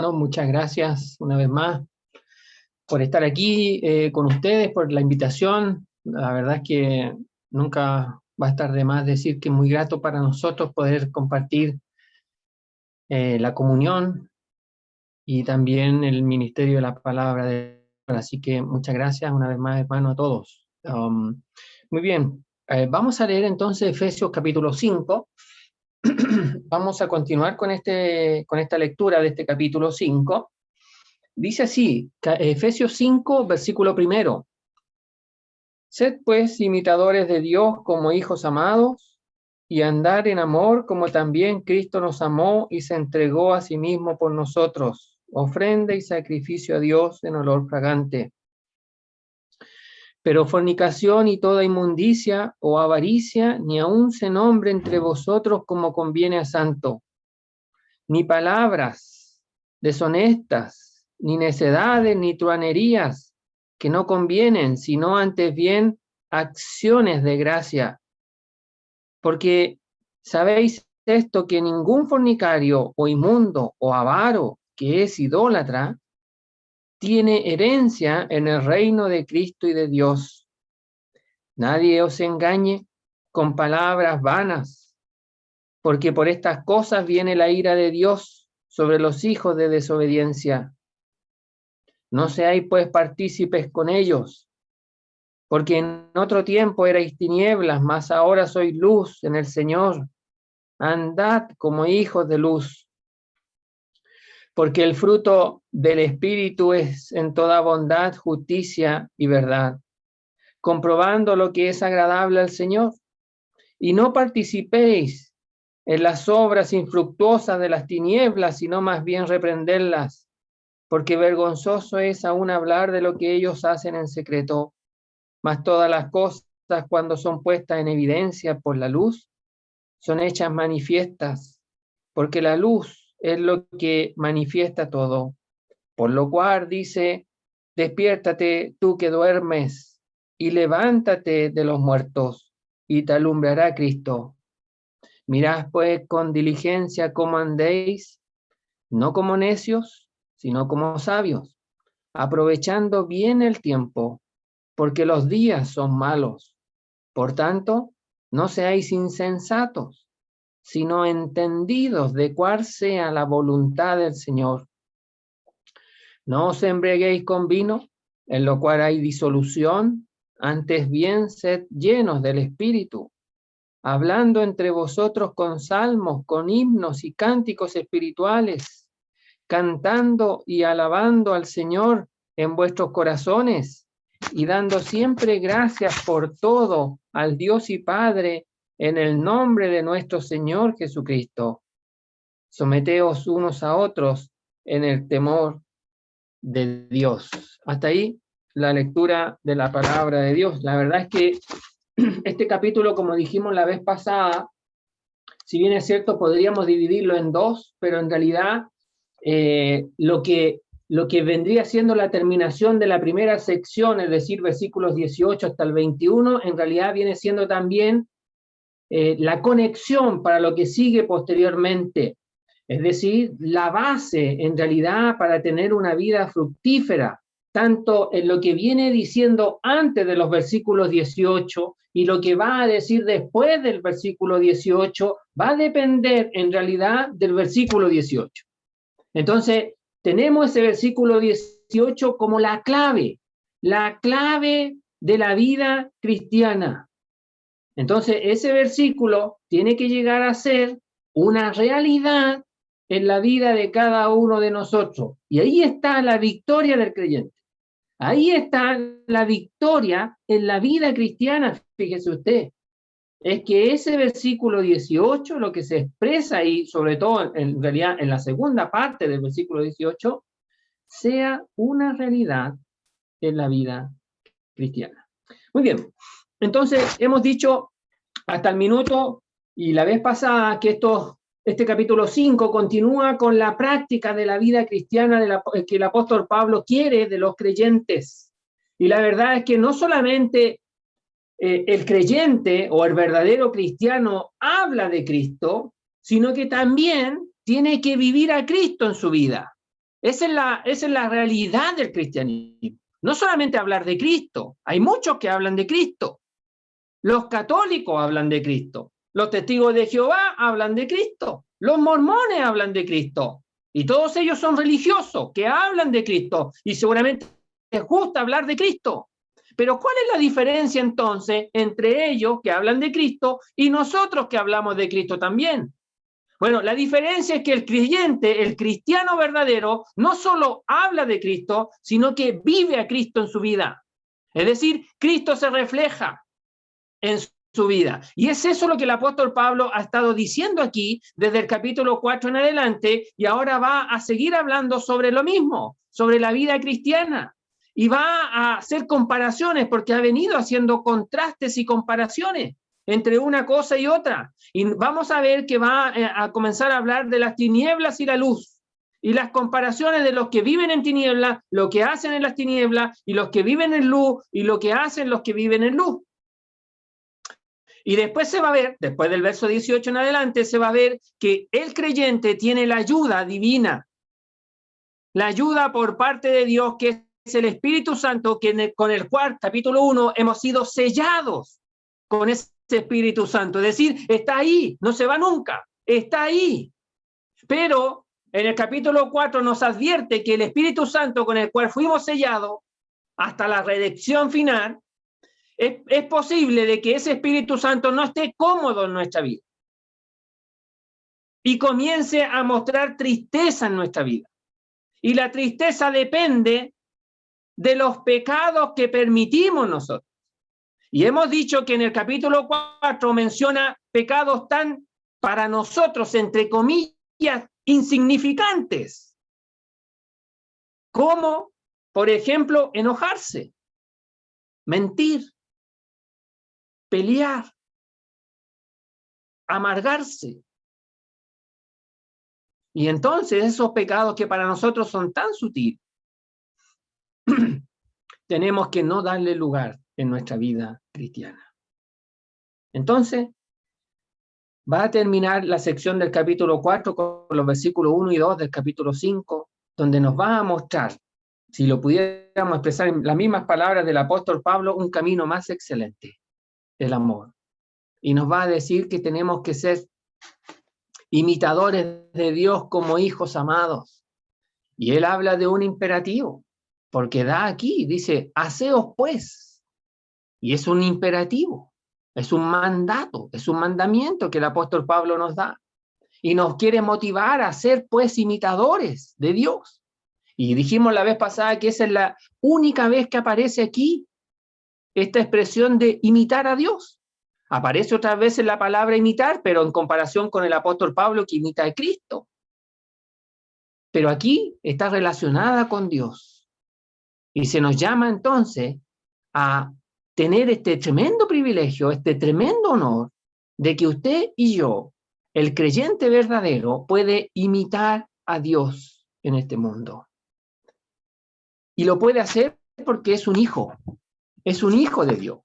Bueno, muchas gracias una vez más por estar aquí con ustedes, por la invitación. La verdad es que nunca va a estar de más decir que es muy grato para nosotros poder compartir la comunión y también el ministerio de la palabra de Dios. Así que muchas gracias una vez más, hermano, a todos. Muy bien, vamos a leer entonces Efesios capítulo 5. Vamos a continuar con esta lectura de este capítulo 5. Dice así, Efesios 5, versículo 1. Sed pues imitadores de Dios como hijos amados, y andar en amor como también Cristo nos amó y se entregó a sí mismo por nosotros, ofrenda y sacrificio a Dios en olor fragante. Pero fornicación y toda inmundicia o avaricia ni aun se nombre entre vosotros como conviene a santo, ni palabras deshonestas, ni necedades, ni truanerías que no convienen, sino antes bien acciones de gracia. Porque sabéis esto, que ningún fornicario o inmundo o avaro que es idólatra tiene herencia en el reino de Cristo y de Dios. Nadie os engañe con palabras vanas, porque por estas cosas viene la ira de Dios sobre los hijos de desobediencia. No seáis pues partícipes con ellos, porque en otro tiempo erais tinieblas, mas ahora sois luz en el Señor. Andad como hijos de luz, porque el fruto del Espíritu es en toda bondad, justicia y verdad, comprobando lo que es agradable al Señor. Y no participéis en las obras infructuosas de las tinieblas, sino más bien reprenderlas, porque vergonzoso es aún hablar de lo que ellos hacen en secreto. Mas todas las cosas, cuando son puestas en evidencia por la luz, son hechas manifiestas, porque la luz es lo que manifiesta todo. Por lo cual dice, despiértate tú que duermes, y levántate de los muertos, y te alumbrará Cristo. Mirad pues con diligencia cómo andéis, no como necios, sino como sabios, aprovechando bien el tiempo, porque los días son malos. Por tanto, no seáis insensatos, sino entendidos de cuál sea la voluntad del Señor. No os embriaguéis con vino, en lo cual hay disolución, antes bien sed llenos del Espíritu, hablando entre vosotros con salmos, con himnos y cánticos espirituales, cantando y alabando al Señor en vuestros corazones, y dando siempre gracias por todo al Dios y Padre en el nombre de nuestro Señor Jesucristo. Someteos unos a otros en el temor de Dios. Hasta ahí la lectura de la palabra de Dios. La verdad es que este capítulo, como dijimos la vez pasada, si bien es cierto, podríamos dividirlo en dos, pero en realidad lo que vendría siendo la terminación de la primera sección, es decir, versículos 18 hasta el 21, en realidad viene siendo también la conexión para lo que sigue posteriormente, es decir, la base en realidad para tener una vida fructífera, tanto en lo que viene diciendo antes de los versículos 18 y lo que va a decir después del versículo 18, va a depender en realidad del versículo 18. Entonces, tenemos ese versículo 18 como la clave de la vida cristiana. Entonces, ese versículo tiene que llegar a ser una realidad en la vida de cada uno de nosotros. Y ahí está la victoria del creyente. Ahí está la victoria en la vida cristiana, fíjese usted. Es que ese versículo 18, lo que se expresa ahí, sobre todo en realidad en la segunda parte del versículo 18, sea una realidad en la vida cristiana. Muy bien, entonces hemos dicho hasta el minuto y la vez pasada que este capítulo 5 continúa con la práctica de la vida cristiana que el apóstol Pablo quiere de los creyentes. Y la verdad es que no solamente el creyente o el verdadero cristiano habla de Cristo, sino que también tiene que vivir a Cristo en su vida. Esa es la realidad del cristianismo. No solamente hablar de Cristo, hay muchos que hablan de Cristo. Los católicos hablan de Cristo, los testigos de Jehová hablan de Cristo, los mormones hablan de Cristo, y todos ellos son religiosos que hablan de Cristo, y seguramente les gusta hablar de Cristo. Pero ¿cuál es la diferencia entonces entre ellos que hablan de Cristo y nosotros que hablamos de Cristo también? Bueno, la diferencia es que el creyente, el cristiano verdadero, no solo habla de Cristo, sino que vive a Cristo en su vida. Es decir, Cristo se refleja en su vida. Y es eso lo que el apóstol Pablo ha estado diciendo aquí desde el capítulo 4 en adelante, y ahora va a seguir hablando sobre lo mismo, sobre la vida cristiana. Y va a hacer comparaciones porque ha venido haciendo contrastes y comparaciones entre una cosa y otra. Y vamos a ver que va a comenzar a hablar de las tinieblas y la luz. Y las comparaciones de los que viven en tinieblas, lo que hacen en las tinieblas, y los que viven en luz, y lo que hacen los que viven en luz. Y después se va a ver, después del verso 18 en adelante, se va a ver que el creyente tiene la ayuda divina, la ayuda por parte de Dios, que es el Espíritu Santo, con el cual, capítulo 1, hemos sido sellados con ese Espíritu Santo. Es decir, está ahí, no se va nunca, está ahí. Pero en el capítulo 4 nos advierte que el Espíritu Santo con el cual fuimos sellados hasta la redención final, es posible de que ese Espíritu Santo no esté cómodo en nuestra vida y comience a mostrar tristeza en nuestra vida. Y la tristeza depende de los pecados que permitimos nosotros. Y hemos dicho que en el capítulo 4 menciona pecados tan, para nosotros, entre comillas, insignificantes, como, por ejemplo, enojarse, mentir, pelear, amargarse. Y entonces esos pecados que para nosotros son tan sutiles, tenemos que no darle lugar en nuestra vida cristiana. Entonces, va a terminar la sección del capítulo 4 con los versículos 1 y 2 del capítulo 5, donde nos va a mostrar, si lo pudiéramos expresar en las mismas palabras del apóstol Pablo, un camino más excelente, el amor. Y nos va a decir que tenemos que ser imitadores de Dios como hijos amados. Y él habla de un imperativo, porque da aquí, dice, haceos pues. Y es un imperativo, es un mandato, es un mandamiento que el apóstol Pablo nos da. Y nos quiere motivar a ser pues imitadores de Dios. Y dijimos la vez pasada que esa es la única vez que aparece aquí esta expresión de imitar a Dios. Aparece otra vez en la palabra imitar, pero en comparación con el apóstol Pablo que imita a Cristo. Pero aquí está relacionada con Dios. Y se nos llama entonces a tener este tremendo privilegio, este tremendo honor de que usted y yo, el creyente verdadero, puede imitar a Dios en este mundo. Y lo puede hacer porque es un hijo de Dios.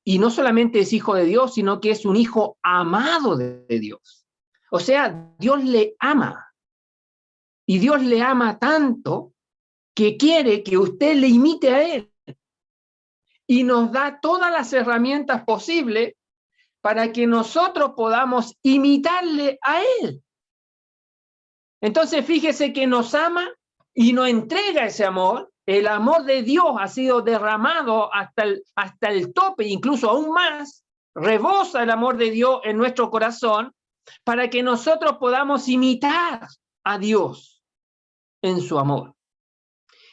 Y no solamente es hijo de Dios, sino que es un hijo amado de Dios. O sea, Dios le ama. Y Dios le ama tanto que quiere que usted le imite a Él. Y nos da todas las herramientas posibles para que nosotros podamos imitarle a Él. Entonces, fíjese que nos ama y nos entrega ese amor. El amor de Dios ha sido derramado hasta el tope, incluso aún más. Rebosa el amor de Dios en nuestro corazón para que nosotros podamos imitar a Dios en su amor.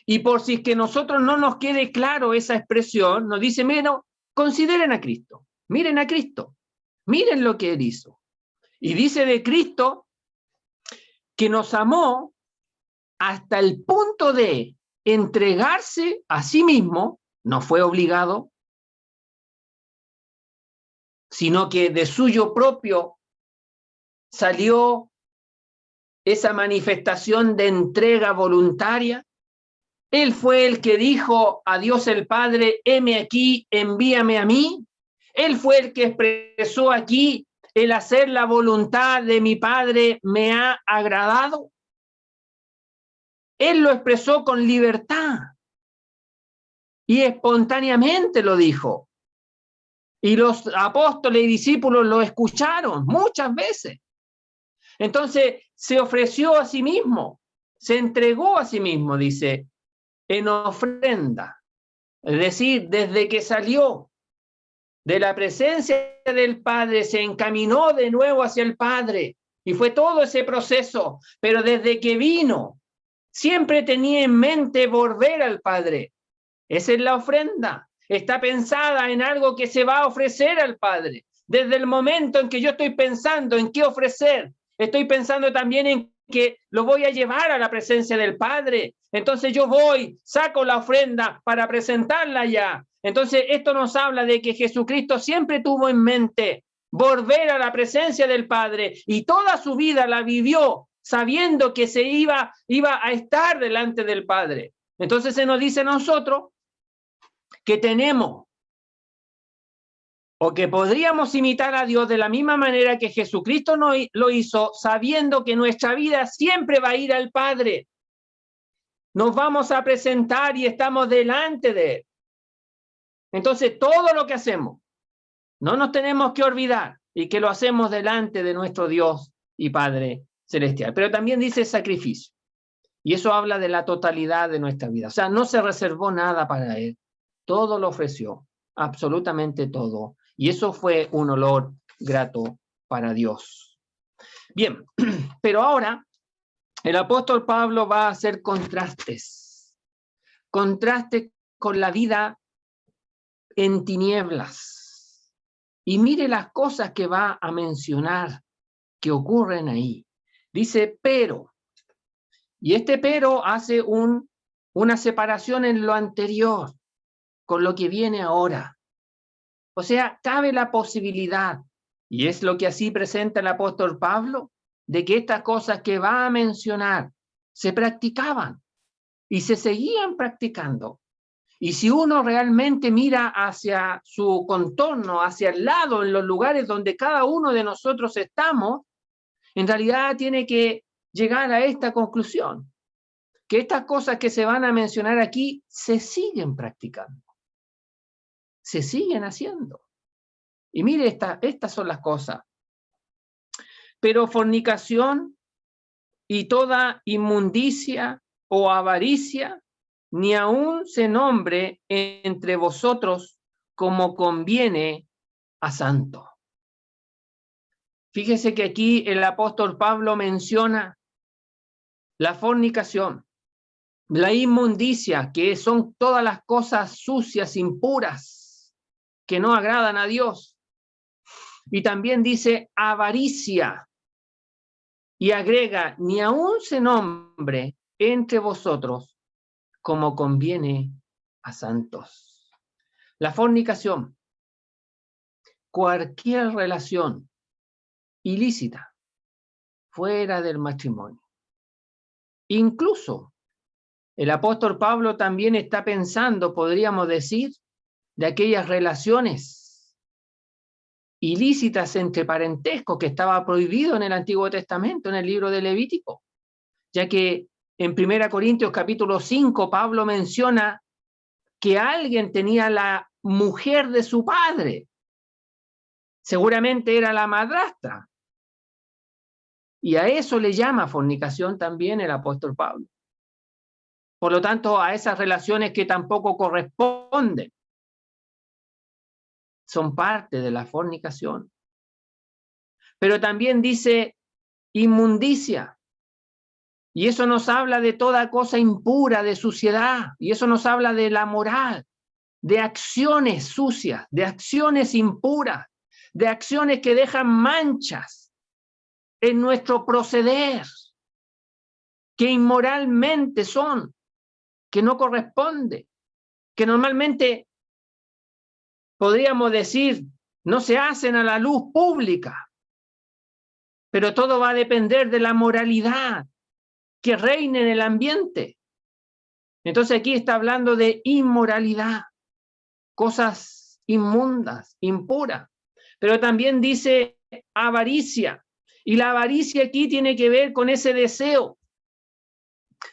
Y por si es que nosotros no nos quede claro esa expresión, nos dice, miren, consideren a Cristo, miren a Cristo, miren lo que Él hizo. Y dice de Cristo que nos amó hasta el punto de entregarse a sí mismo, no fue obligado, sino que de suyo propio salió esa manifestación de entrega voluntaria. Él fue el que dijo a Dios el Padre, heme aquí, envíame a mí. Él fue el que expresó aquí, el hacer la voluntad de mi Padre me ha agradado. Él lo expresó con libertad y espontáneamente lo dijo. Y los apóstoles y discípulos lo escucharon muchas veces. Entonces se ofreció a sí mismo, se entregó a sí mismo, dice, en ofrenda. Es decir, desde que salió de la presencia del Padre, se encaminó de nuevo hacia el Padre. Y fue todo ese proceso. Pero desde que vino, siempre tenía en mente volver al Padre. Esa es la ofrenda. Está pensada en algo que se va a ofrecer al Padre. Desde el momento en que yo estoy pensando en qué ofrecer, estoy pensando también en que lo voy a llevar a la presencia del Padre. Entonces yo voy, saco la ofrenda para presentarla ya. Entonces esto nos habla de que Jesucristo siempre tuvo en mente volver a la presencia del Padre y toda su vida la vivió sabiendo que se iba a estar delante del Padre. Entonces se nos dice a nosotros que tenemos o que podríamos imitar a Dios de la misma manera que Jesucristo lo hizo, sabiendo que nuestra vida siempre va a ir al Padre. Nos vamos a presentar y estamos delante de Él. Entonces, todo lo que hacemos, no nos tenemos que olvidar y que lo hacemos delante de nuestro Dios y Padre Celestial. Pero también dice sacrificio. Y eso habla de la totalidad de nuestra vida. O sea, no se reservó nada para Él. Todo lo ofreció, absolutamente todo. Y eso fue un olor grato para Dios. Bien, pero ahora el apóstol Pablo va a hacer contrastes. Contrastes con la vida en tinieblas. Y mire las cosas que va a mencionar que ocurren ahí. Dice, pero. Y este pero hace una separación en lo anterior con lo que viene ahora. O sea, cabe la posibilidad, y es lo que así presenta el apóstol Pablo, de que estas cosas que va a mencionar se practicaban y se seguían practicando. Y si uno realmente mira hacia su contorno, hacia el lado, en los lugares donde cada uno de nosotros estamos, en realidad tiene que llegar a esta conclusión, que estas cosas que se van a mencionar aquí se siguen practicando, se siguen haciendo. Y mire, estas son las cosas. Pero fornicación y toda inmundicia o avaricia, ni aun se nombre entre vosotros como conviene a santo. Fíjese que aquí el apóstol Pablo menciona la fornicación, la inmundicia, que son todas las cosas sucias, impuras, que no agradan a Dios. Y también dice avaricia, y agrega, ni aun se nombre entre vosotros como conviene a santos. La fornicación, cualquier relación ilícita fuera del matrimonio. Incluso el apóstol Pablo también está pensando, podríamos decir, de aquellas relaciones ilícitas entre parentescos que estaba prohibido en el Antiguo Testamento, en el libro de Levítico, ya que en 1 Corintios capítulo 5 Pablo menciona que alguien tenía la mujer de su padre, seguramente era la madrastra, y a eso le llama fornicación también el apóstol Pablo. Por lo tanto, a esas relaciones que tampoco corresponden, son parte de la fornicación. Pero también dice inmundicia, y eso nos habla de toda cosa impura, de suciedad, y eso nos habla de la moral, de acciones sucias, de acciones impuras, de acciones que dejan manchas en nuestro proceder, que inmoralmente son, que no corresponde, que normalmente podríamos decir no se hacen a la luz pública, pero todo va a depender de la moralidad que reine en el ambiente. Entonces aquí está hablando de inmoralidad, cosas inmundas, impuras, pero también dice avaricia, y la avaricia aquí tiene que ver con ese deseo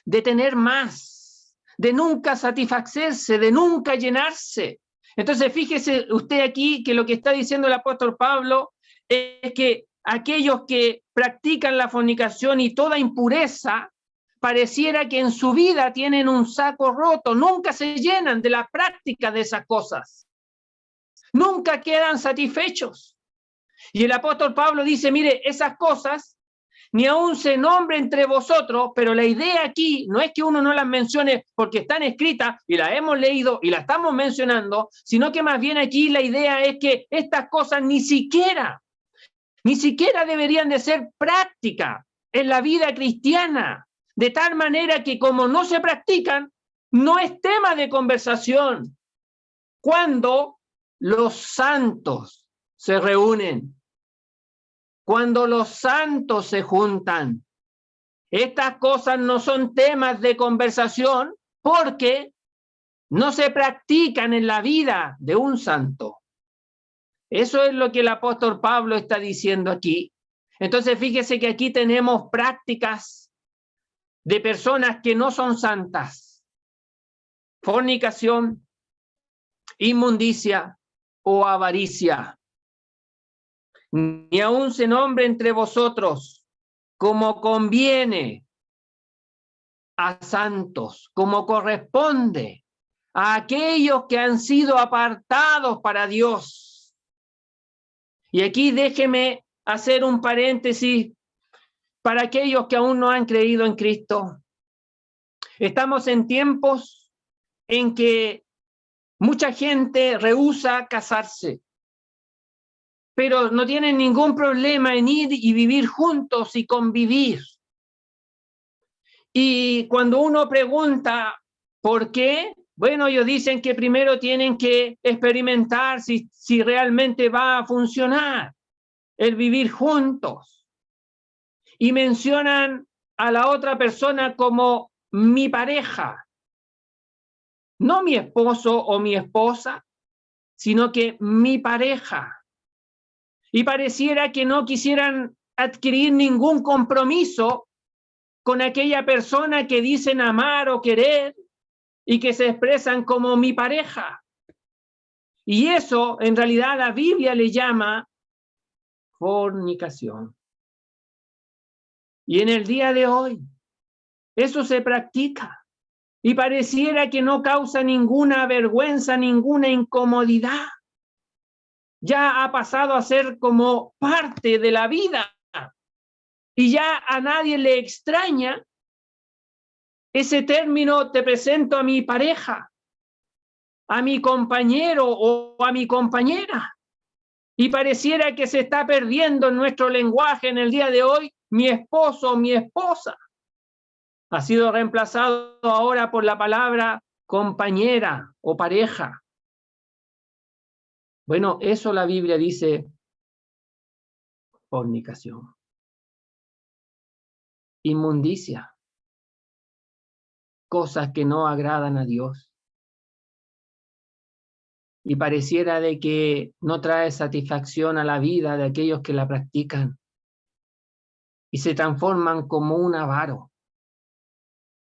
de tener más, de nunca satisfacerse, de nunca llenarse. Entonces, fíjese usted aquí que lo que está diciendo el apóstol Pablo es que aquellos que practican la fornicación y toda impureza, pareciera que en su vida tienen un saco roto, nunca se llenan de la práctica de esas cosas, nunca quedan satisfechos. Y el apóstol Pablo dice, mire, esas cosas ni aún se nombre entre vosotros, pero la idea aquí no es que uno no las mencione porque están escritas y las hemos leído y las estamos mencionando, sino que más bien aquí la idea es que estas cosas ni siquiera deberían de ser prácticas en la vida cristiana, de tal manera que como no se practican, no es tema de conversación cuando los santos se reúnen. Cuando los santos se juntan, estas cosas no son temas de conversación porque no se practican en la vida de un santo. Eso es lo que el apóstol Pablo está diciendo aquí. Entonces, fíjese que aquí tenemos prácticas de personas que no son santas. Fornicación, inmundicia o avaricia. Ni aún se nombre entre vosotros como conviene a santos, como corresponde a aquellos que han sido apartados para Dios. Y aquí déjeme hacer un paréntesis para aquellos que aún no han creído en Cristo. Estamos en tiempos en que mucha gente rehúsa casarse, pero no tienen ningún problema en ir y vivir juntos y convivir. Y cuando uno pregunta por qué, bueno, ellos dicen que primero tienen que experimentar si realmente va a funcionar el vivir juntos. Y mencionan a la otra persona como mi pareja, no mi esposo o mi esposa, sino que mi pareja. Y pareciera que no quisieran adquirir ningún compromiso con aquella persona que dicen amar o querer y que se expresan como mi pareja. Y eso en realidad la Biblia le llama fornicación. Y en el día de hoy eso se practica y pareciera que no causa ninguna vergüenza, ninguna incomodidad. Ya ha pasado a ser como parte de la vida y ya a nadie le extraña ese término, te presento a mi pareja, a mi compañero o a mi compañera. Y pareciera que se está perdiendo en nuestro lenguaje en el día de hoy, mi esposo o mi esposa. Ha sido reemplazado ahora por la palabra compañera o pareja. Bueno, eso la Biblia dice fornicación, inmundicia, cosas que no agradan a Dios. Y pareciera de que no trae satisfacción a la vida de aquellos que la practican y se transforman como un avaro,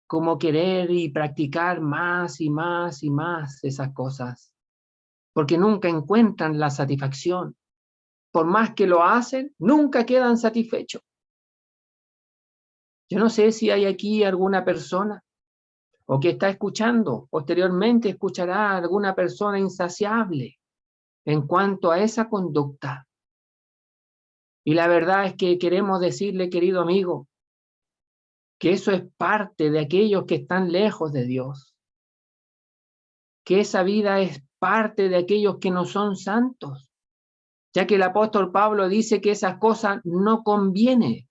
como querer y practicar más y más y más esas cosas, porque nunca encuentran la satisfacción. Por más que lo hacen, nunca quedan satisfechos. Yo no sé si hay aquí alguna persona o que está escuchando, posteriormente escuchará a alguna persona insaciable en cuanto a esa conducta. Y la verdad es que queremos decirle, querido amigo, que eso es parte de aquellos que están lejos de Dios, que esa vida es parte de aquellos que no son santos, ya que el apóstol Pablo dice que esas cosas no convienen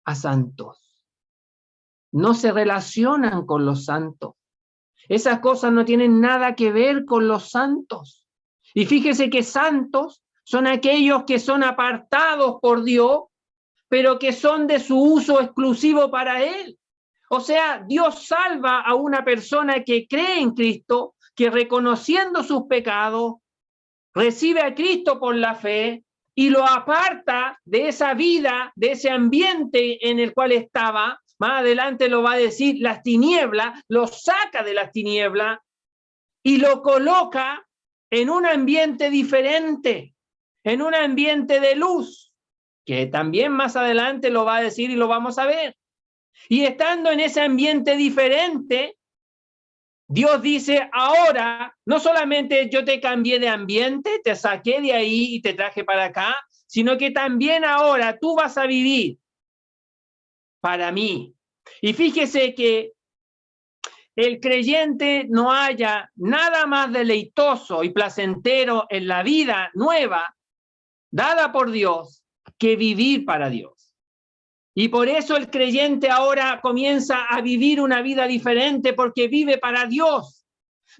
a santos, no se relacionan con los santos, esas cosas no tienen nada que ver con los santos. Y fíjese que santos son aquellos que son apartados por Dios, pero que son de su uso exclusivo para Él. O sea, Dios salva a una persona que cree en Cristo, que reconociendo sus pecados, recibe a Cristo por la fe y lo aparta de esa vida, de ese ambiente en el cual estaba, más adelante lo va a decir, las tinieblas, lo saca de las tinieblas y lo coloca en un ambiente diferente, en un ambiente de luz, que también más adelante lo va a decir y lo vamos a ver. Y estando en ese ambiente diferente, Dios dice, ahora, no solamente yo te cambié de ambiente, te saqué de ahí y te traje para acá, sino que también ahora tú vas a vivir para mí. Y fíjese que el creyente no haya nada más deleitoso y placentero en la vida nueva dada por Dios que vivir para Dios. Y por eso el creyente ahora comienza a vivir una vida diferente porque vive para Dios,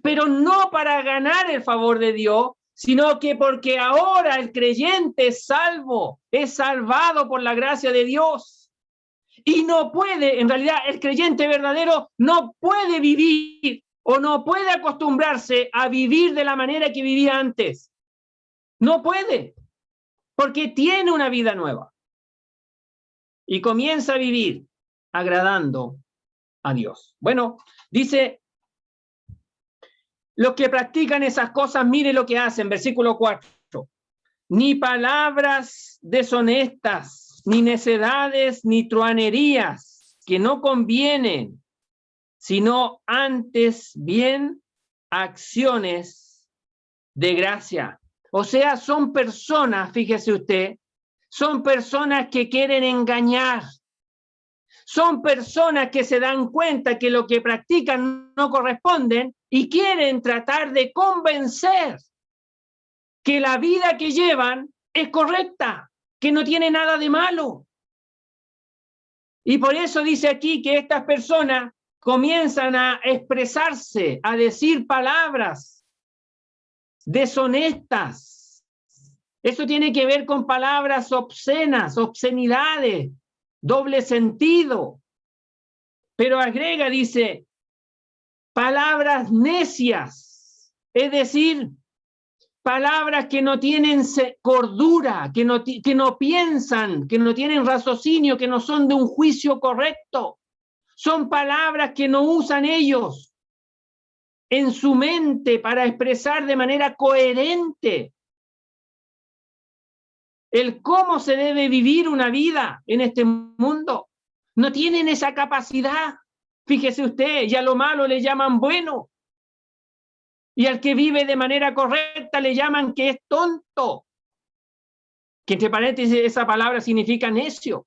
pero no para ganar el favor de Dios, sino que porque ahora el creyente es salvo, es salvado por la gracia de Dios. Y no puede, en realidad, el creyente verdadero no puede vivir o no puede acostumbrarse a vivir de la manera que vivía antes. No puede, porque tiene una vida nueva. Y comienza a vivir agradando a Dios. Bueno, dice, los que practican esas cosas, mire lo que hacen, versículo 4. Ni palabras deshonestas, ni necedades, ni truanerías, que no convienen, sino antes bien acciones de gracia. O sea, son personas, fíjese usted, son personas que quieren engañar. Son personas que se dan cuenta que lo que practican no corresponden y quieren tratar de convencer que la vida que llevan es correcta, que no tiene nada de malo. Y por eso dice aquí que estas personas comienzan a expresarse, a decir palabras deshonestas. Eso tiene que ver con palabras obscenas, obscenidades, doble sentido. Pero agrega, dice, palabras necias, es decir, palabras que no tienen cordura, que no piensan, que no tienen raciocinio, que no son de un juicio correcto. Son palabras que no usan ellos en su mente para expresar de manera coherente el cómo se debe vivir una vida en este mundo. No tienen esa capacidad. Fíjese usted, y a lo malo le llaman bueno. Y al que vive de manera correcta le llaman que es tonto. Que entre paréntesis esa palabra significa necio.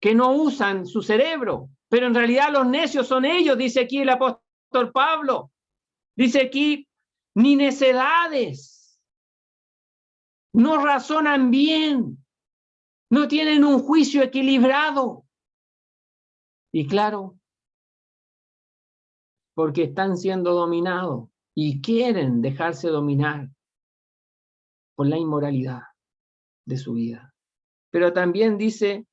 Que no usan su cerebro. Pero en realidad los necios son ellos, dice aquí el apóstol Pablo. Dice aquí, ni necedades. No razonan bien. No tienen un juicio equilibrado. Y claro, porque están siendo dominados y quieren dejarse dominar por la inmoralidad de su vida. Pero también dice,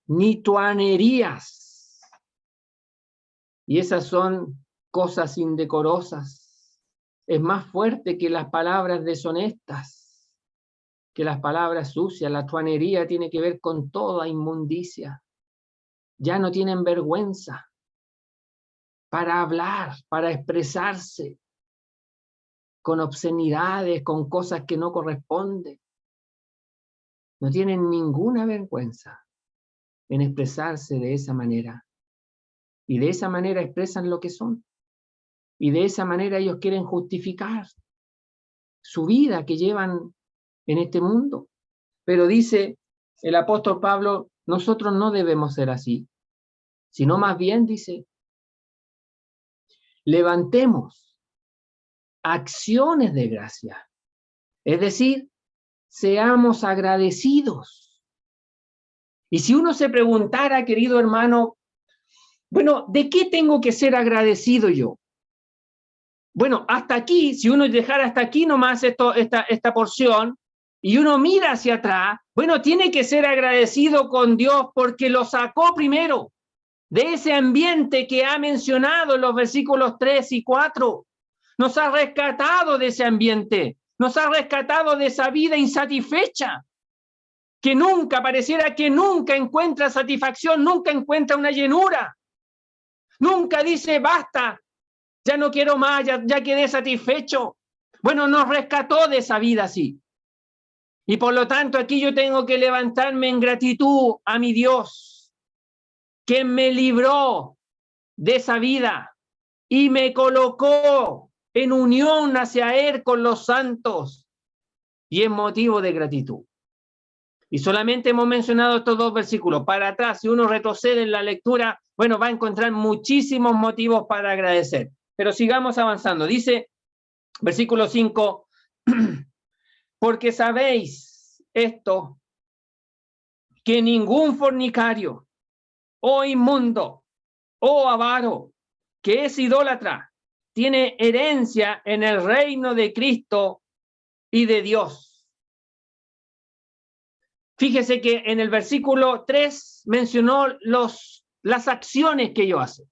ni truanerías. Y esas son cosas indecorosas. Es más fuerte que las palabras deshonestas, que las palabras sucias. La truanería tiene que ver con toda inmundicia. Ya no tienen vergüenza para hablar, para expresarse con obscenidades, con cosas que no corresponden. No tienen ninguna vergüenza en expresarse de esa manera. Y de esa manera expresan lo que son. Y de esa manera ellos quieren justificar su vida que llevan en este mundo. Pero dice el apóstol Pablo, nosotros no debemos ser así, sino más bien dice, levantemos acciones de gracia. Es decir, seamos agradecidos. Y si uno se preguntara, querido hermano, bueno, ¿de qué tengo que ser agradecido yo? Bueno, hasta aquí, si uno dejara hasta aquí nomás esta porción, y uno mira hacia atrás, bueno, tiene que ser agradecido con Dios porque lo sacó primero de ese ambiente que ha mencionado en los versículos 3 y 4. Nos ha rescatado de ese ambiente, nos ha rescatado de esa vida insatisfecha. que nunca, pareciera que nunca encuentra satisfacción, nunca encuentra una llenura, nunca dice basta, ya no quiero más, ya quedé satisfecho. Bueno, nos rescató de esa vida así. Y por lo tanto aquí yo tengo que levantarme en gratitud a mi Dios, que me libró de esa vida y me colocó en unión hacia Él con los santos, y es motivo de gratitud. Y solamente hemos mencionado estos dos versículos. Para atrás, si uno retrocede en la lectura, bueno, va a encontrar muchísimos motivos para agradecer. Pero sigamos avanzando. Dice, versículo 5, porque sabéis esto, que ningún fornicario, o inmundo, o avaro, que es idólatra, tiene herencia en el reino de Cristo y de Dios. Fíjese que en el versículo 3 mencionó las acciones que ellos hacen.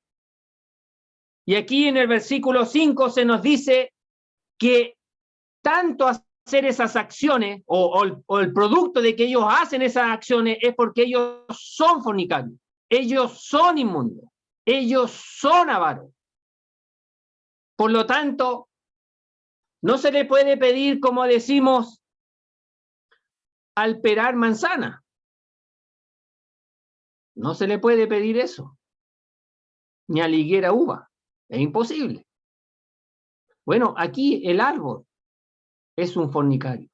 Y aquí en el versículo 5 se nos dice que tanto hacer esas acciones o el producto de que ellos hacen esas acciones es porque ellos son fornicarios, ellos son inmundos, ellos son avaros. Por lo tanto, no se le puede pedir, como decimos, al perar manzana. No se le puede pedir eso. Ni a la higuera uva. Es imposible. Bueno, aquí el árbol es un fornicario.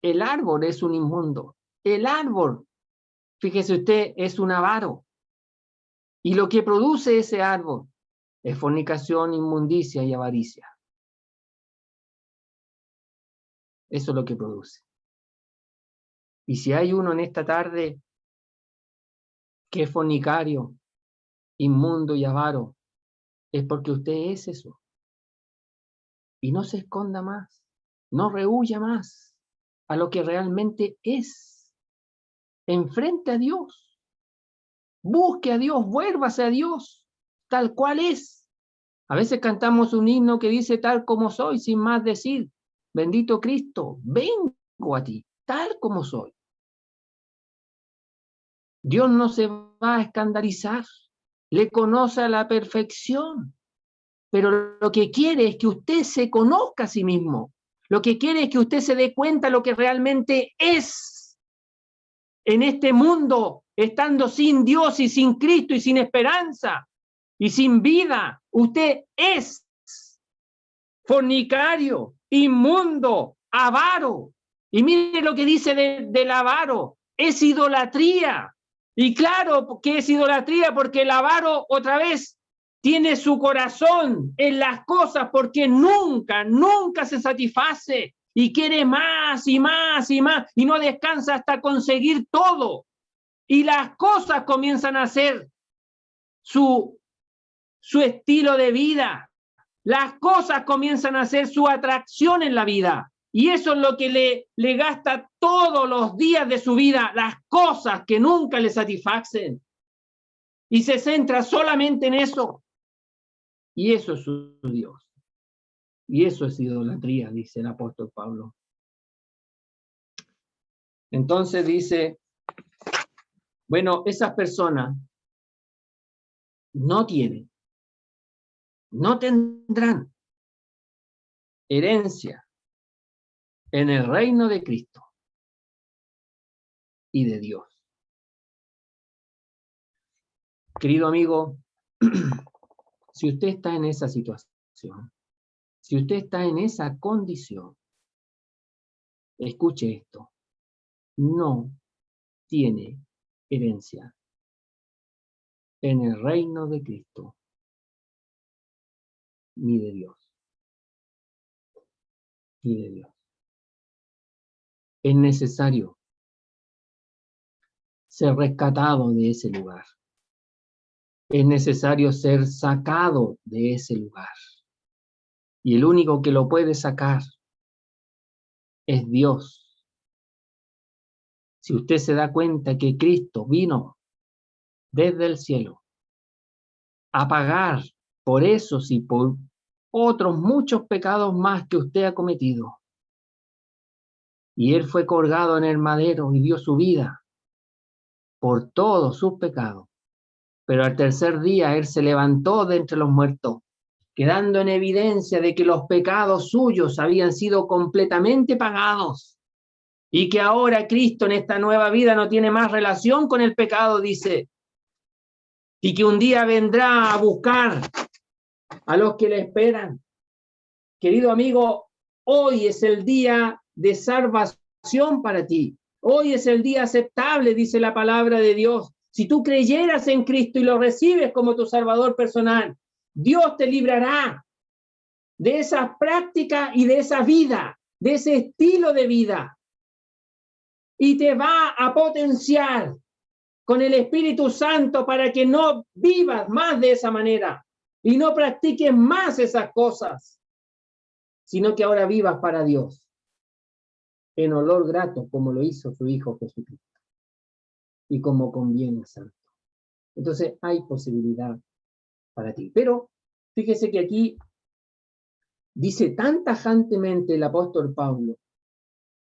El árbol es un inmundo. El árbol, fíjese usted, es un avaro. Y lo que produce ese árbol es fornicación, inmundicia y avaricia. Eso es lo que produce. Y si hay uno en esta tarde que es fornicario, inmundo y avaro, es porque usted es eso. Y no se esconda más, no rehuya más a lo que realmente es. Enfrente a Dios, busque a Dios, vuélvase a Dios, tal cual es. A veces cantamos un himno que dice tal como soy, sin más decir, bendito Cristo, vengo a ti, tal como soy. Dios no se va a escandalizar, le conoce a la perfección, pero lo que quiere es que usted se conozca a sí mismo. Lo que quiere es que usted se dé cuenta de lo que realmente es en este mundo, estando sin Dios y sin Cristo y sin esperanza y sin vida. Usted es fornicario, inmundo, avaro. Y mire lo que dice del avaro, es idolatría. Y claro que es idolatría porque el avaro otra vez tiene su corazón en las cosas porque nunca, nunca se satisface y quiere más y más y más y no descansa hasta conseguir todo. Y las cosas comienzan a ser su estilo de vida. Las cosas comienzan a ser su atracción en la vida. Y eso es lo que le gasta todos los días de su vida, las cosas que nunca le satisfacen. Y se centra solamente en eso. Y eso es su Dios. Y eso es idolatría, dice el apóstol Pablo. Entonces dice, bueno, esas personas no tienen, no tendrán herencia en el reino de Cristo y de Dios. Querido amigo, si usted está en esa situación, si usted está en esa condición, escuche esto, no tiene herencia en el reino de Cristo ni de Dios. Ni de Dios. Es necesario ser rescatado de ese lugar. Es necesario ser sacado de ese lugar. Y el único que lo puede sacar es Dios. Si usted se da cuenta que Cristo vino desde el cielo a pagar por esos y por otros muchos pecados más que usted ha cometido, Y él fue colgado en el madero y dio su vida por todos sus pecados. Pero al tercer día él se levantó de entre los muertos, quedando en evidencia de que los pecados suyos habían sido completamente pagados y que ahora Cristo en esta nueva vida no tiene más relación con el pecado, dice, y que un día vendrá a buscar a los que le esperan. Querido amigo, hoy es el día de salvación para ti. Hoy es el día aceptable, dice la palabra de Dios. Si tú creyeras en Cristo y lo recibes como tu Salvador personal, Dios te librará de esa práctica y de esa vida, de ese estilo de vida. Y te va a potenciar con el Espíritu Santo para que no vivas más de esa manera y no practiques más esas cosas, sino que ahora vivas para Dios, en olor grato, como lo hizo su Hijo Jesucristo, y como conviene a Santo. Entonces hay posibilidad para ti. Pero fíjese que aquí dice tan tajantemente el apóstol Pablo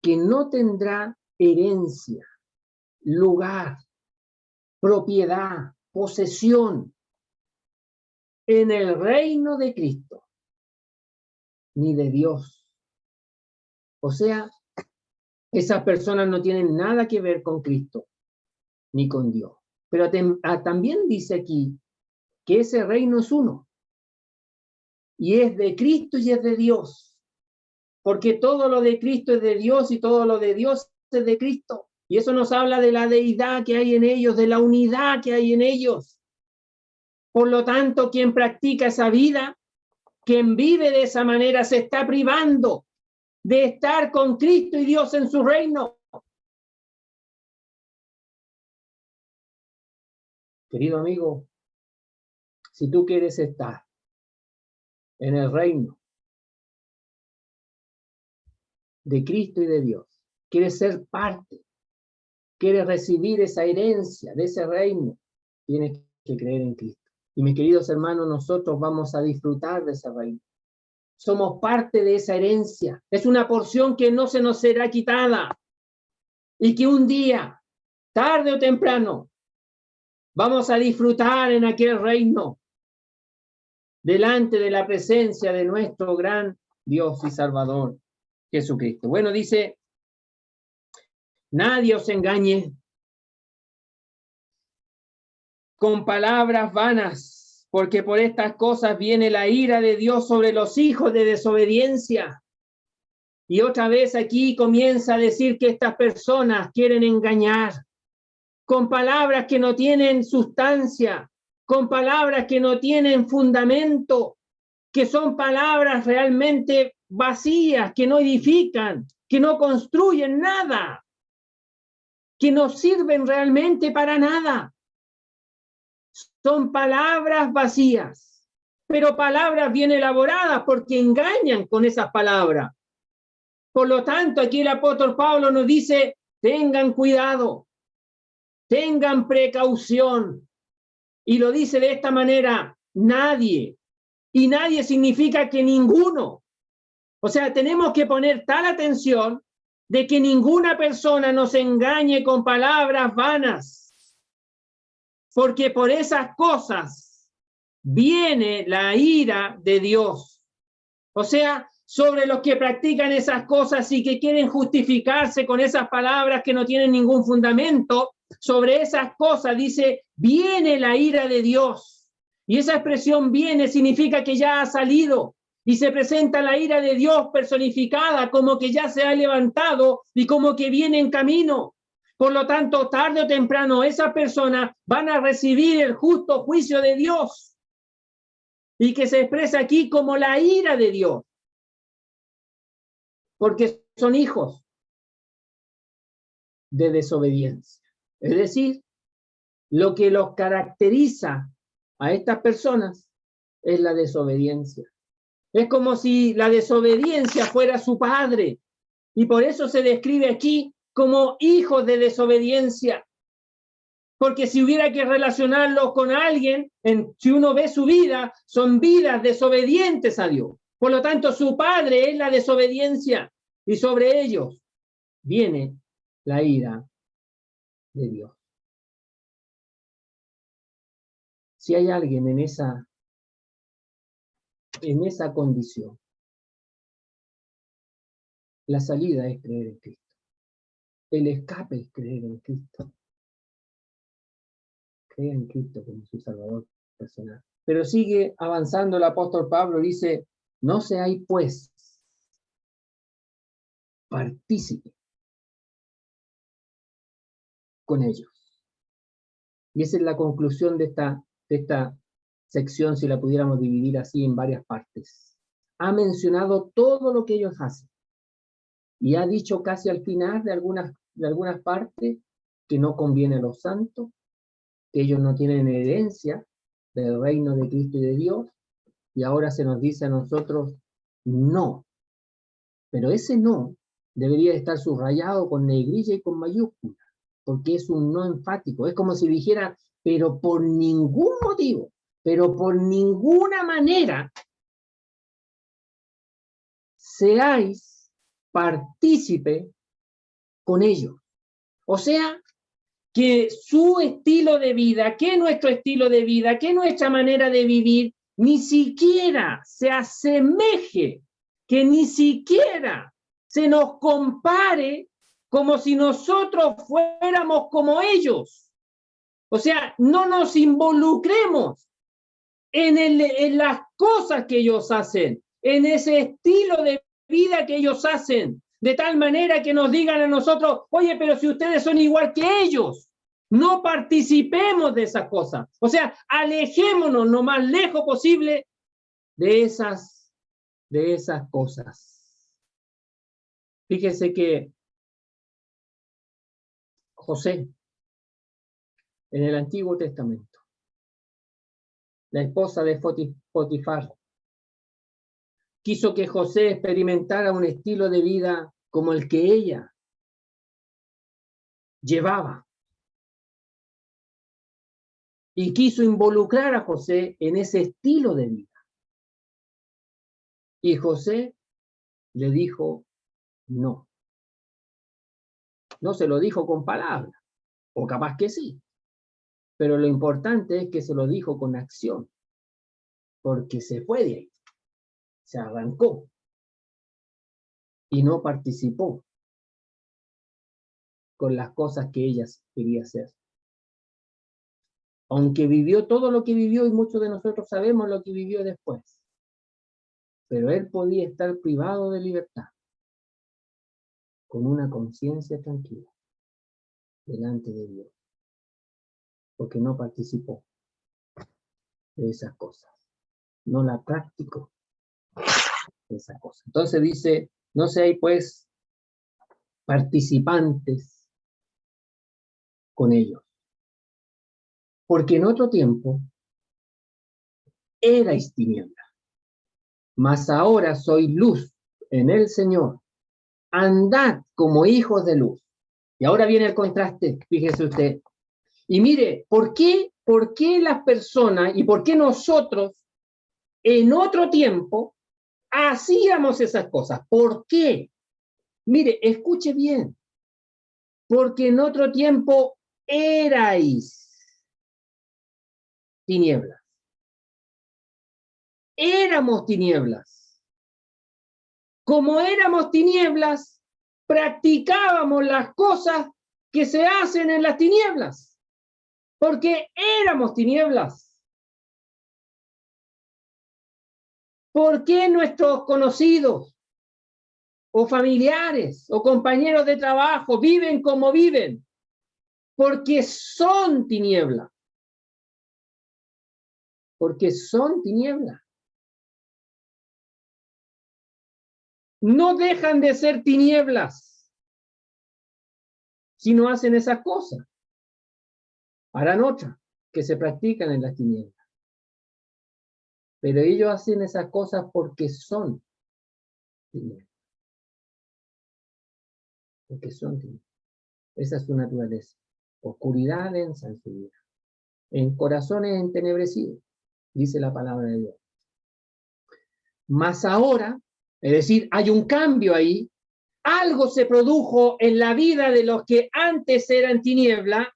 que no tendrá herencia, lugar, propiedad, posesión en el reino de Cristo, ni de Dios. O sea, esas personas no tienen nada que ver con Cristo, ni con Dios. Pero también dice aquí que ese reino es uno, y es de Cristo y es de Dios, porque todo lo de Cristo es de Dios y todo lo de Dios es de Cristo. Y eso nos habla de la deidad que hay en ellos, de la unidad que hay en ellos. Por lo tanto, quien practica esa vida, quien vive de esa manera, se está privando de estar con Cristo y Dios en su reino. Querido amigo, si tú quieres estar en el reino de Cristo y de Dios, quieres ser parte, quieres recibir esa herencia de ese reino, tienes que creer en Cristo. Y mis queridos hermanos, nosotros vamos a disfrutar de ese reino. Somos parte de esa herencia. Es una porción que no se nos será quitada. Y que un día, tarde o temprano, vamos a disfrutar en aquel reino, delante de la presencia de nuestro gran Dios y Salvador, Jesucristo. Bueno, dice, nadie os engañe con palabras vanas, porque por estas cosas viene la ira de Dios sobre los hijos de desobediencia. Y otra vez aquí comienza a decir que estas personas quieren engañar con palabras que no tienen sustancia, con palabras que no tienen fundamento, que son palabras realmente vacías, que no edifican, que no construyen nada, que no sirven realmente para nada. Son palabras vacías, pero palabras bien elaboradas porque engañan con esas palabras. Por lo tanto, aquí el apóstol Pablo nos dice, tengan cuidado, tengan precaución. Y lo dice de esta manera, nadie. Y nadie significa que ninguno. O sea, tenemos que poner tal atención de que ninguna persona nos engañe con palabras vanas. Porque por esas cosas viene la ira de Dios. O sea, sobre los que practican esas cosas y que quieren justificarse con esas palabras que no tienen ningún fundamento, sobre esas cosas dice, viene la ira de Dios. Y esa expresión viene significa que ya ha salido y se presenta la ira de Dios personificada como que ya se ha levantado y como que viene en camino. Por lo tanto, tarde o temprano, esas personas van a recibir el justo juicio de Dios y que se expresa aquí como la ira de Dios. Porque son hijos de desobediencia. Es decir, lo que los caracteriza a estas personas es la desobediencia. Es como si la desobediencia fuera su padre, y por eso se describe aquí como hijos de desobediencia. Porque si hubiera que relacionarlo con alguien, si uno ve su vida, son vidas desobedientes a Dios. Por lo tanto, su padre es la desobediencia, y sobre ellos viene la ira de Dios. Si hay alguien en esa condición, la salida es creer en Cristo. El escape es creer en Cristo. Creer en Cristo como su Salvador personal. Pero sigue avanzando el apóstol Pablo, dice, no seáis pues partícipe con ellos. Y esa es la conclusión de esta sección, si la pudiéramos dividir así en varias partes. Ha mencionado todo lo que ellos hacen. Y ha dicho casi al final de algunas partes que no conviene a los santos, que ellos no tienen herencia del reino de Cristo y de Dios, y ahora se nos dice a nosotros no. Pero ese no debería estar subrayado con negrilla y con mayúscula, porque es un no enfático. Es como si dijera, pero por ningún motivo, pero por ninguna manera seáis partícipe con ellos. O sea, que su estilo de vida, que nuestro estilo de vida, que nuestra manera de vivir, ni siquiera se asemeje, que ni siquiera se nos compare como si nosotros fuéramos como ellos. O sea, no nos involucremos en las cosas que ellos hacen, en ese estilo de vida que ellos hacen, de tal manera que nos digan a nosotros, oye, pero si ustedes son igual que ellos, no participemos de esas cosas. O sea, alejémonos lo más lejos posible de esas cosas. Fíjese que José, en el Antiguo Testamento, la esposa de Potifar, quiso que José experimentara un estilo de vida como el que ella llevaba. Y quiso involucrar a José en ese estilo de vida. Y José le dijo no. No se lo dijo con palabras, o capaz que sí. Pero lo importante es que se lo dijo con acción, porque se fue de ahí, se arrancó y no participó con las cosas que ella quería hacer. Aunque vivió todo lo que vivió, y muchos de nosotros sabemos lo que vivió después, pero él podía estar privado de libertad, con una conciencia tranquila, delante de Dios, porque no participó de esas cosas, no la practicó de esas cosas. Entonces dice, no seáis pues participantes con ellos, porque en otro tiempo erais tiniebla, mas ahora sois luz en el Señor. Andad como hijos de luz. Y ahora viene el contraste, fíjese usted. Y mire, ¿por qué las personas y por qué nosotros en otro tiempo hacíamos esas cosas? ¿Por qué? Mire, escuche bien. Porque en otro tiempo erais tinieblas. Éramos tinieblas. Como éramos tinieblas, practicábamos las cosas que se hacen en las tinieblas. Porque éramos tinieblas. ¿Por qué nuestros conocidos o familiares o compañeros de trabajo viven como viven? Porque son tinieblas. Porque son tinieblas. No dejan de ser tinieblas si no hacen esas cosas. Harán otras que se practican en las tinieblas. Pero ellos hacen esas cosas porque son tinieblas. Porque son tinieblas. Esa es su naturaleza. Oscuridad densa en su vida. En corazones entenebrecidos, dice la palabra de Dios. Mas ahora, es decir, hay un cambio ahí. algo se produjo en la vida de los que antes eran tiniebla,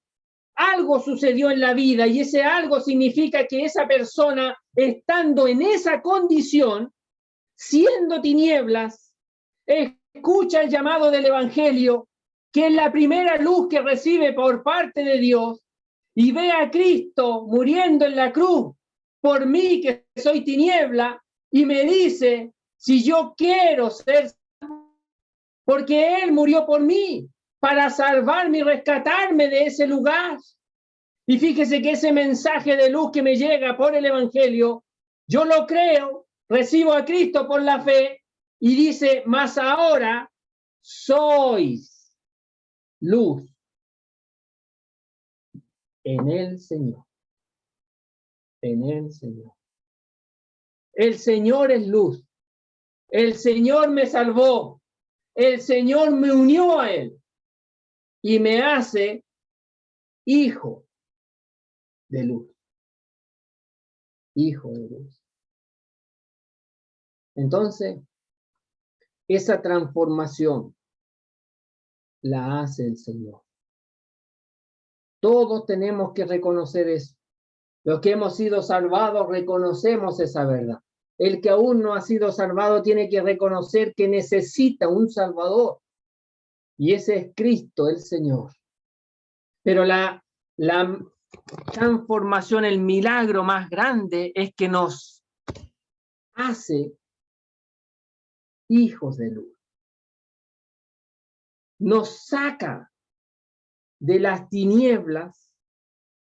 algo sucedió en la vida y ese algo significa que esa persona, estando en esa condición, siendo tinieblas, escucha el llamado del Evangelio, que es la primera luz que recibe por parte de Dios, y ve a Cristo muriendo en la cruz por mí que soy tiniebla, y me dice, si yo quiero ser, porque Él murió por mí, para salvarme y rescatarme de ese lugar. Y fíjese que ese mensaje de luz que me llega por el Evangelio, yo lo creo, recibo a Cristo por la fe, y dice, mas ahora sois luz en el Señor. En el Señor. El Señor es luz. El Señor me salvó. El Señor me unió a Él y me hace hijo de luz. Hijo de luz. Entonces, esa transformación la hace el Señor. Todos tenemos que reconocer eso. Los que hemos sido salvados reconocemos esa verdad. El que aún no ha sido salvado tiene que reconocer que necesita un Salvador. Y ese es Cristo, el Señor. Pero la transformación, el milagro más grande es que nos hace hijos de luz. Nos saca de las tinieblas,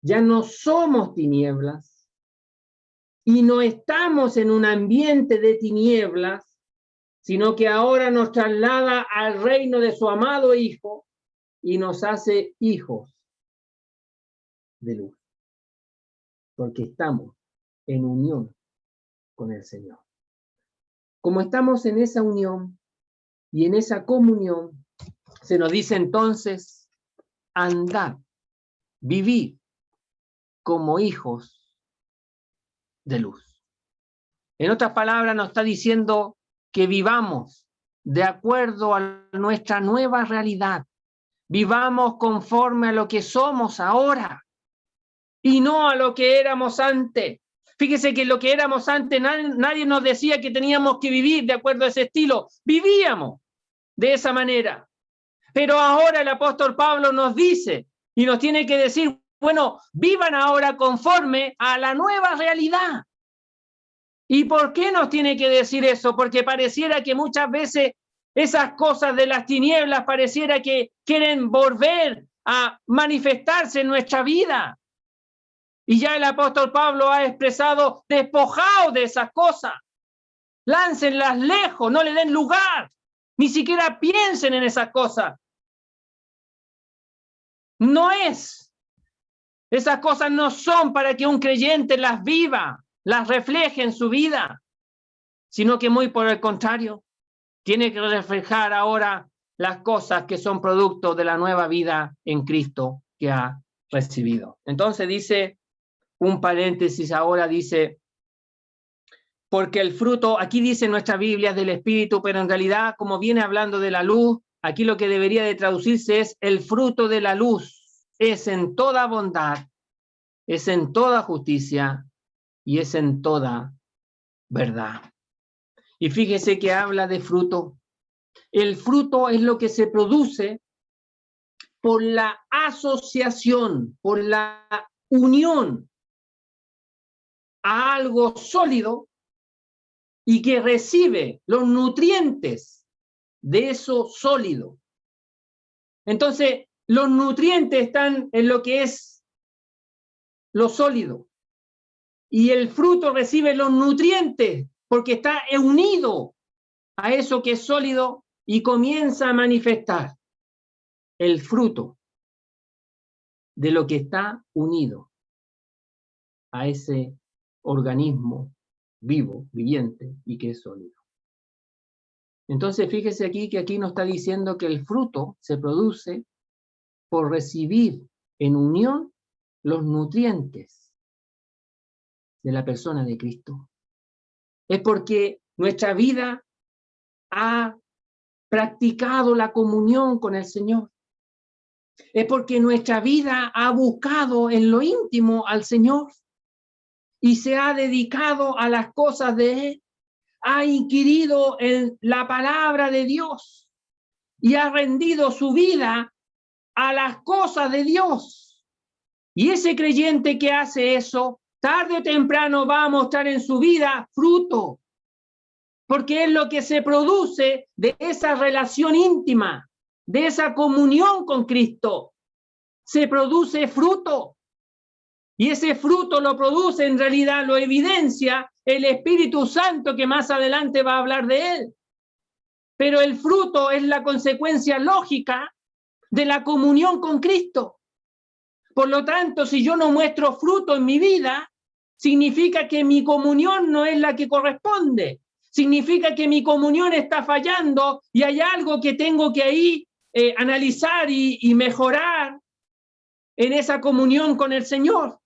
ya no somos tinieblas y no estamos en un ambiente de tinieblas, sino que ahora nos traslada al reino de su amado Hijo y nos hace hijos de luz, porque estamos en unión con el Señor. Como estamos en esa unión y en esa comunión, se nos dice entonces, andad, vivid como hijos de luz. En otras palabras, nos está diciendo que vivamos de acuerdo a nuestra nueva realidad, vivamos conforme a lo que somos ahora y no a lo que éramos antes. Fíjese que lo que éramos antes, nadie nos decía que teníamos que vivir de acuerdo a ese estilo. Vivíamos de esa manera. Pero ahora el apóstol Pablo nos dice y nos tiene que decir, bueno, vivan ahora conforme a la nueva realidad. ¿Y por qué nos tiene que decir eso? Porque pareciera que muchas veces esas cosas de las tinieblas pareciera que quieren volver a manifestarse en nuestra vida. Y ya el apóstol Pablo ha expresado, despojaos de esas cosas, láncenlas lejos, no le den lugar, ni siquiera piensen en esas cosas. No es, esas cosas no son para que un creyente las viva, las refleje en su vida, sino que muy por el contrario, tiene que reflejar ahora las cosas que son producto de la nueva vida en Cristo que ha recibido. Entonces dice, un paréntesis ahora dice, porque el fruto, aquí dice en nuestra Biblia del Espíritu, pero en realidad como viene hablando de la luz, aquí lo que debería de traducirse es el fruto de la luz, es en toda bondad, es en toda justicia y es en toda verdad. Y fíjese que habla de fruto. El fruto es lo que se produce por la asociación, por la unión a algo sólido y que recibe los nutrientes de eso sólido. Entonces, los nutrientes están en lo que es lo sólido y el fruto recibe los nutrientes porque está unido a eso que es sólido y comienza a manifestar el fruto de lo que está unido a ese organismo vivo, viviente y que es sólido. Entonces, fíjese aquí que aquí nos está diciendo que el fruto se produce por recibir en unión los nutrientes de la persona de Cristo. Es porque nuestra vida ha practicado la comunión con el Señor. Es porque nuestra vida ha buscado en lo íntimo al Señor y se ha dedicado a las cosas de Él, ha inquirido en la palabra de Dios y ha rendido su vida a las cosas de Dios. Y ese creyente que hace eso, tarde o temprano va a mostrar en su vida fruto, porque es lo que se produce de esa relación íntima, de esa comunión con Cristo. Se produce fruto. Y ese fruto lo produce, en realidad lo evidencia el Espíritu Santo, que más adelante va a hablar de él. Pero el fruto es la consecuencia lógica de la comunión con Cristo. Por lo tanto, si yo no muestro fruto en mi vida, significa que mi comunión no es la que corresponde. Significa que mi comunión está fallando y hay algo que tengo que ahí analizar y mejorar en esa comunión con el Señor.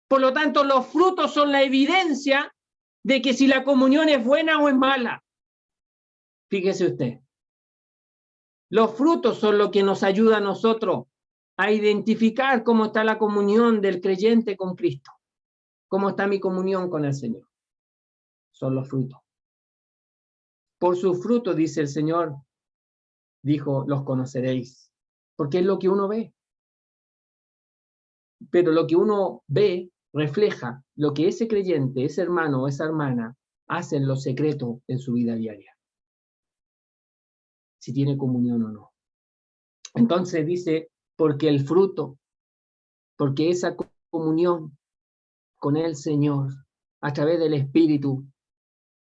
Por lo tanto, los frutos son la evidencia de que si la comunión es buena o es mala. Fíjese usted. Los frutos son lo que nos ayuda a nosotros a identificar cómo está la comunión del creyente con Cristo. Cómo está mi comunión con el Señor. Son los frutos. Por sus frutos, dice el Señor, dijo, los conoceréis. Porque es lo que uno ve. Pero lo que uno ve refleja lo que ese creyente, ese hermano o esa hermana hace en lo secreto en su vida diaria. Si tiene comunión o no. Entonces dice, porque el fruto, porque esa comunión con el Señor a través del Espíritu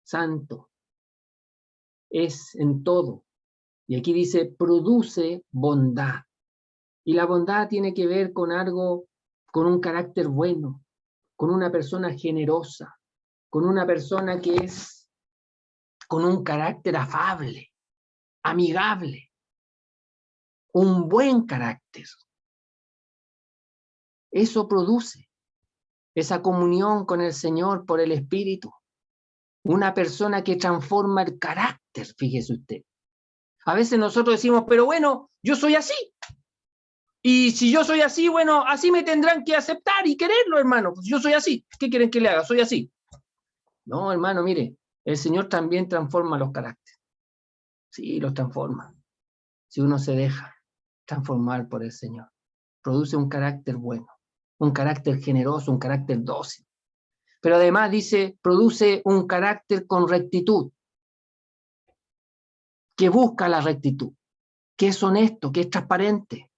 Santo es en todo. Y aquí dice, produce bondad. Y la bondad tiene que ver con algo, con un carácter bueno, con una persona generosa, con una persona que es con un carácter afable, amigable, un buen carácter. Eso produce esa comunión con el Señor por el Espíritu. Una persona que transforma el carácter, fíjese usted. A veces nosotros decimos, pero bueno, yo soy así. Y si yo soy así, bueno, así me tendrán que aceptar y quererlo, hermano. Pues yo soy así. ¿Qué quieren que le haga? Soy así. No, hermano, mire, el Señor también transforma los caracteres. Sí, los transforma. Si uno se deja transformar por el Señor, produce un carácter bueno, un carácter generoso, un carácter dócil. Pero además dice, produce un carácter con rectitud, que busca la rectitud, que es honesto, que es transparente.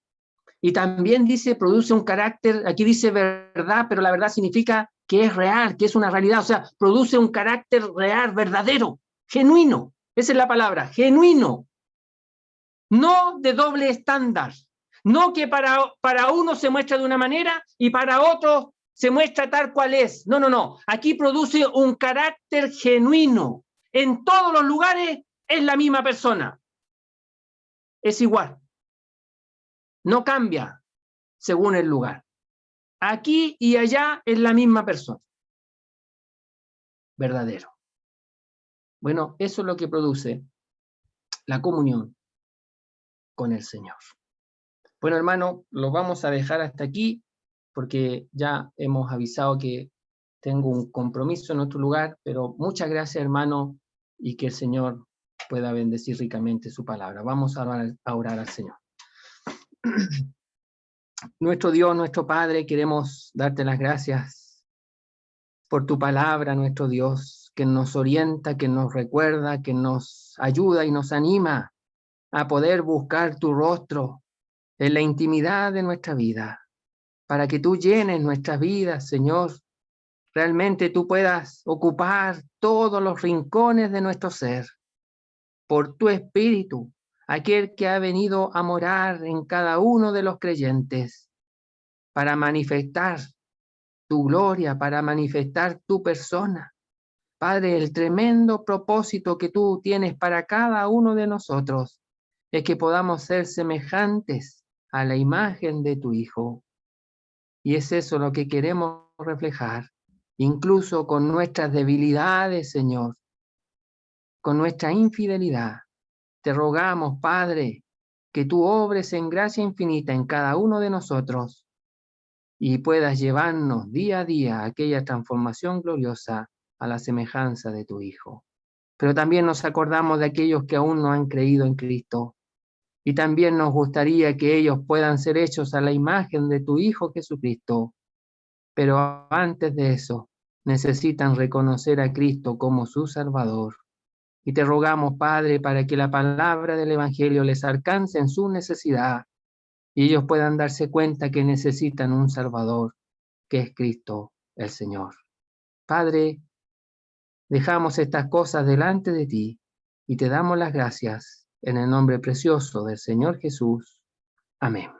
Y también dice, produce un carácter, aquí dice verdad, pero la verdad significa que es real, que es una realidad. O sea, produce un carácter real, verdadero, genuino. Esa es la palabra, genuino. No de doble estándar. No que para uno se muestra de una manera y para otro se muestra tal cual es. No, no, no. Aquí produce un carácter genuino. En todos los lugares es la misma persona. Es igual. No cambia según el lugar. Aquí y allá es la misma persona. Verdadero. Bueno, eso es lo que produce la comunión con el Señor. Bueno, hermano, lo vamos a dejar hasta aquí porque ya hemos avisado que tengo un compromiso en otro lugar, pero muchas gracias, hermano, y que el Señor pueda bendecir ricamente su palabra. Vamos a orar al Señor. Nuestro Dios, nuestro Padre, queremos darte las gracias por tu palabra, nuestro Dios, que nos orienta, que nos recuerda, que nos ayuda y nos anima a poder buscar tu rostro en la intimidad de nuestra vida, para que tú llenes nuestras vidas, Señor. Realmente tú puedas ocupar todos los rincones de nuestro ser por tu Espíritu, aquel que ha venido a morar en cada uno de los creyentes para manifestar tu gloria, para manifestar tu persona. Padre, el tremendo propósito que tú tienes para cada uno de nosotros es que podamos ser semejantes a la imagen de tu Hijo. Y es eso lo que queremos reflejar, incluso con nuestras debilidades, Señor, con nuestra infidelidad. Te rogamos, Padre, que tú obres en gracia infinita en cada uno de nosotros y puedas llevarnos día a día a aquella transformación gloriosa a la semejanza de tu Hijo. Pero también nos acordamos de aquellos que aún no han creído en Cristo, y también nos gustaría que ellos puedan ser hechos a la imagen de tu Hijo Jesucristo. Pero antes de eso, necesitan reconocer a Cristo como su Salvador. Y te rogamos, Padre, para que la palabra del Evangelio les alcance en su necesidad y ellos puedan darse cuenta que necesitan un Salvador, que es Cristo el Señor. Padre, dejamos estas cosas delante de ti y te damos las gracias en el nombre precioso del Señor Jesús. Amén.